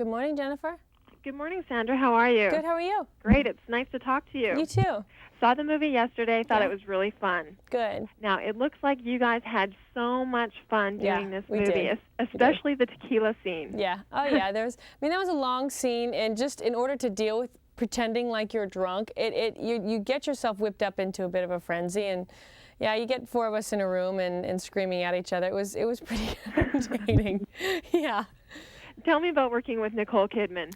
Good morning, Jennifer. Good morning, Sandra. How are you? Good, how are you? Great. It's nice to talk to you. You too. Saw the movie yesterday. Thought it was really fun. Good. Now, it looks like you guys had so much fun doing this movie, did. especially the tequila scene. Yeah. Oh, yeah. That was a long scene, and just in order to deal with pretending like you're drunk, you get yourself whipped up into a bit of a frenzy, and yeah, you get four of us in a room and screaming at each other. It was pretty entertaining. Yeah. Tell me about working with Nicole Kidman.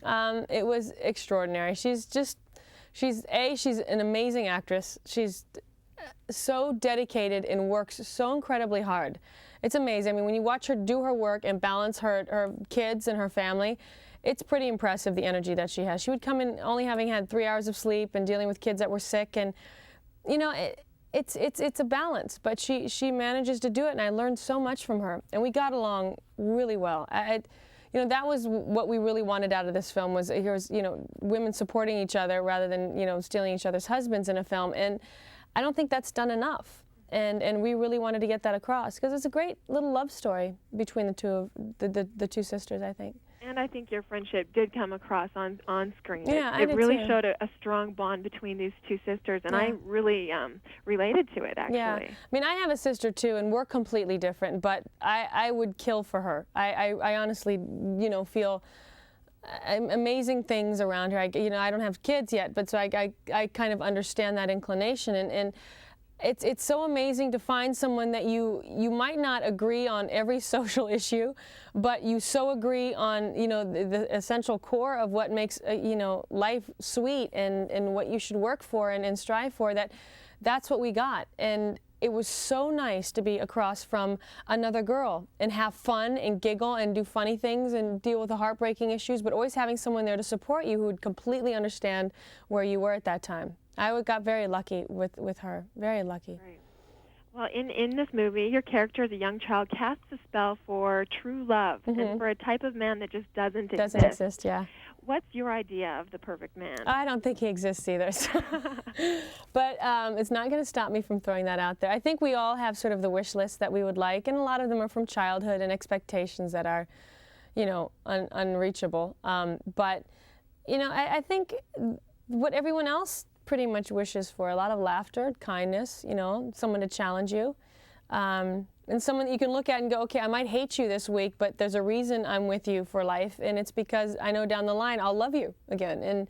It was extraordinary. She's an amazing actress. She's so dedicated and works so incredibly hard. It's amazing. I mean, when you watch her do her work and balance her kids and her family, it's pretty impressive, the energy that she has. She would come in only having had 3 hours of sleep and dealing with kids that were sick, and you know, it's a balance, but she manages to do it, and I learned so much from her, and we got along really well. You know, that was what we really wanted out of this film, was here's, you know, women supporting each other rather than, you know, stealing each other's husbands in a film. And I don't think that's done enough. And we really wanted to get that across, because it's a great little love story between the two sisters, I think. And I think your friendship did come across on screen. Yeah, it really too. showed a strong bond between these two sisters, and I really related to it, actually. Yeah. I mean, I have a sister too, and we're completely different, but I would kill for her. I honestly, you know, feel amazing things around her. You know, I don't have kids yet, but so I kind of understand that inclination, and it's so amazing to find someone that you might not agree on every social issue, but you so agree on, you know, the essential core of what makes you know, life sweet and what you should work for and strive for. That's what we got. And it was so nice to be across from another girl and have fun and giggle and do funny things and deal with the heartbreaking issues, but always having someone there to support you who would completely understand where you were at that time. I got very lucky with her, very lucky. Right. Well, in this movie, your character as a young child casts a spell for true love and for a type of man that just doesn't exist. Doesn't exist, yeah. What's your idea of the perfect man? I don't think he exists either. So. But it's not going to stop me from throwing that out there. I think we all have sort of the wish list that we would like, and a lot of them are from childhood and expectations that are, you know, unreachable. But, you know, I think what everyone else pretty much wishes for, a lot of laughter, kindness, you know, someone to challenge you, and someone that you can look at and go, okay, I might hate you this week, but there's a reason I'm with you for life, and it's because I know down the line I'll love you again. And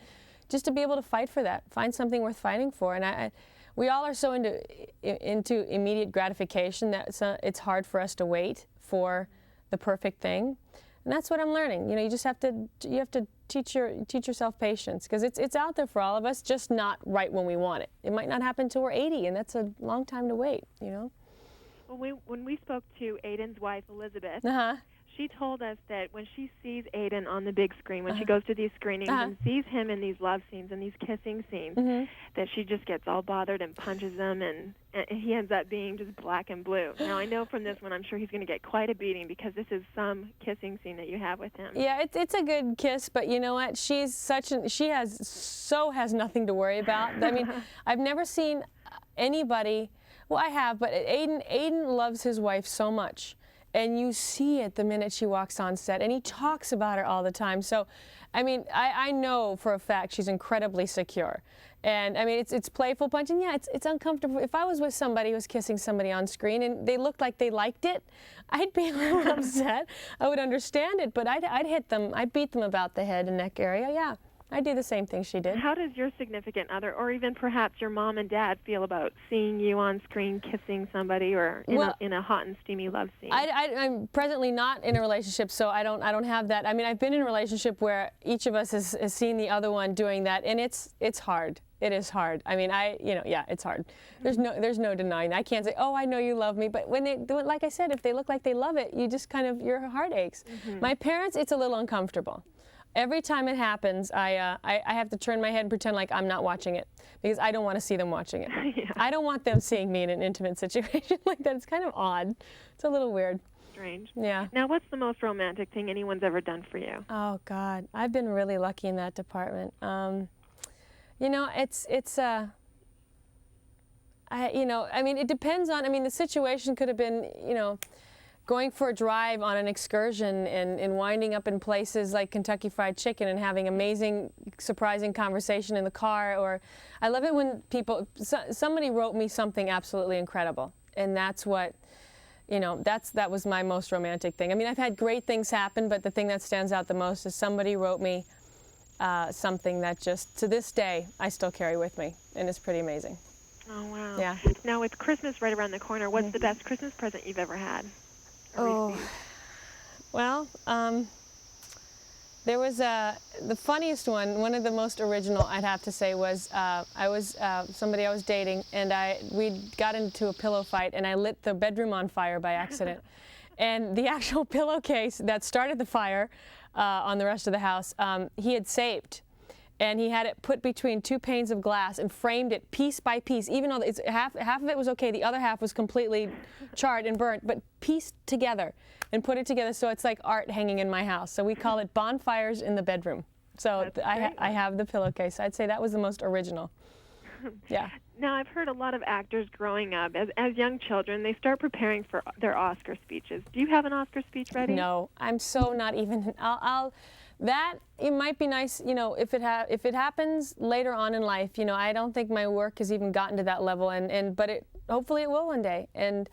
just to be able to fight for that, find something worth fighting for. And we all are so into immediate gratification that it's hard for us to wait for the perfect thing. And that's what I'm learning. You know, you just have to teach yourself patience, because it's out there for all of us, just not right when we want it. It might not happen till we're 80, and that's a long time to wait, you know. When we spoke to Aiden's wife, Elizabeth, she told us that when she sees Aiden on the big screen, when she goes to these screenings and sees him in these love scenes and these kissing scenes, that she just gets all bothered and punches him, and he ends up being just black and blue. Now, I know from this one, I'm sure he's going to get quite a beating, because this is some kissing scene that you have with him. Yeah, it's a good kiss, but you know what? She has nothing to worry about. I mean, I've never seen anybody. Well, I have, but Aiden loves his wife so much. And you see it the minute she walks on set, and he talks about her all the time. So, I mean, I know for a fact she's incredibly secure. And I mean, it's playful punching. Yeah, it's uncomfortable. If I was with somebody who was kissing somebody on screen and they looked like they liked it, I'd be a little upset. I would understand it, but I'd hit them. I'd beat them about the head and neck area. Yeah. I do the same thing she did. How does your significant other, or even perhaps your mom and dad, feel about seeing you on screen kissing somebody, or in a hot and steamy love scene? I'm presently not in a relationship, so I don't have that. I mean, I've been in a relationship where each of us has seen the other one doing that, and it's hard. It is hard. I mean, it's hard. There's no denying. I can't say, oh, I know you love me, but when they do it, like I said, if they look like they love it, you just kind of, your heart aches. My parents, it's a little uncomfortable. Every time it happens, I have to turn my head and pretend like I'm not watching it, because I don't want to see them watching it. Yeah. I don't want them seeing me in an intimate situation like that. It's kind of odd. It's a little weird. Strange. Yeah. Now, what's the most romantic thing anyone's ever done for you? Oh God, I've been really lucky in that department. You know, I mean, it depends on. I mean, the situation could have been, you know, going for a drive on an excursion and winding up in places like Kentucky Fried Chicken and having amazing, surprising conversation in the car. Or I love it when somebody wrote me something absolutely incredible, and that's what, you know, that was my most romantic thing. I mean, I've had great things happen, but the thing that stands out the most is somebody wrote me something that just, to this day, I still carry with me, and it's pretty amazing. Oh, wow. Yeah. Now, with Christmas right around the corner, what's the best Christmas present you've ever had? Oh, well, there was the funniest one of the most original, I'd have to say, was somebody I was dating, and we got into a pillow fight, and I lit the bedroom on fire by accident. And the actual pillowcase that started the fire on the rest of the house, he had saved. And he had it put between two panes of glass and framed it piece by piece, even though half of it was okay, the other half was completely charred and burnt, but pieced together and put it together so it's like art hanging in my house. So we call it Bonfires in the Bedroom. So I have the pillowcase. I'd say that was the most original. Yeah. Now, I've heard a lot of actors growing up, as young children, they start preparing for their Oscar speeches. Do you have an Oscar speech ready? No, I'm so not even, it might be nice, you know, if it happens later on in life. You know, I don't think my work has even gotten to that level, but hopefully it will one day. And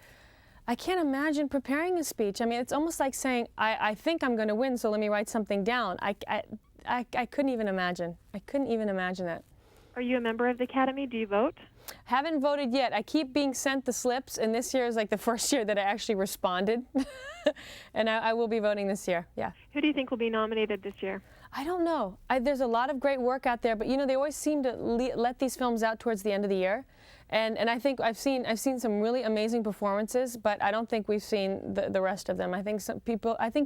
I can't imagine preparing a speech. I mean, it's almost like saying, I think I'm going to win, so let me write something down. I couldn't even imagine. I couldn't even imagine that. Are you a member of the Academy? Do you vote? Haven't voted yet. I keep being sent the slips, and this year is like the first year that I actually responded. And I will be voting this year, yeah. Who do you think will be nominated this year? I don't know. There's a lot of great work out there, but you know, they always seem to let these films out towards the end of the year. And I think I've seen some really amazing performances, but I don't think we've seen the rest of them. I think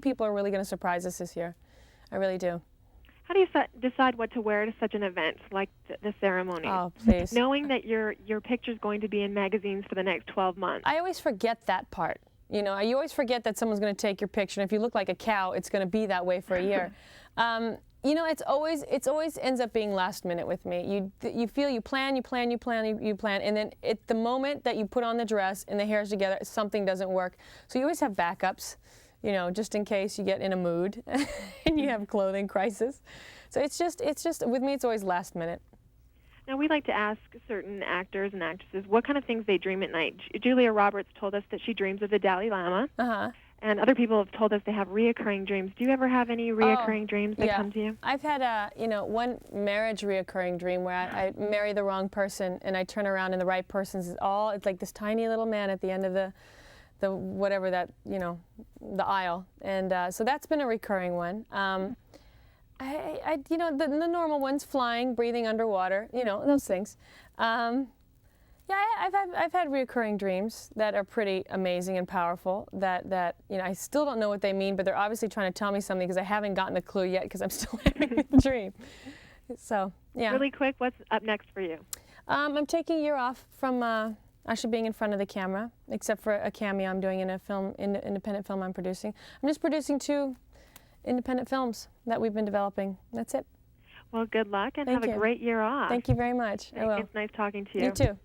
people are really going to surprise us this year. I really do. How do you decide what to wear to such an event like the ceremony? Oh, please. Knowing that your picture's going to be in magazines for the next 12 months. I always forget that part. You know, you always forget that someone's going to take your picture, and if you look like a cow, it's going to be that way for a year. You know, it's always ends up being last minute with me. You plan, and then at the moment that you put on the dress and the hair's together, something doesn't work. So you always have backups, you know, just in case you get in a mood and you have clothing crisis. So it's just with me, it's always last minute. Now, we like to ask certain actors and actresses what kind of things they dream at night. Julia Roberts told us that she dreams of the Dalai Lama. Uh-huh. And other people have told us they have reoccurring dreams. Do you ever have any reoccurring dreams that come to you? I've had one marriage reoccurring dream where I marry the wrong person, and I turn around and the right person's it's like this tiny little man at the end of the whatever that, you know, the aisle. And so that's been a recurring one. You know, the normal ones, flying, breathing underwater, you know, those things. Yeah, I've had recurring dreams that are pretty amazing and powerful that you know, I still don't know what they mean, but they're obviously trying to tell me something because I haven't gotten a clue yet because I'm still having the dream. So, yeah. Really quick, what's up next for you? I'm taking a year off from actually being in front of the camera, except for a cameo I'm doing in a independent film I'm producing. I'm just producing 2 independent films that we've been developing. That's it. Well, good luck and have a great year off. Thank you very much. I will. It's nice talking to you. You too.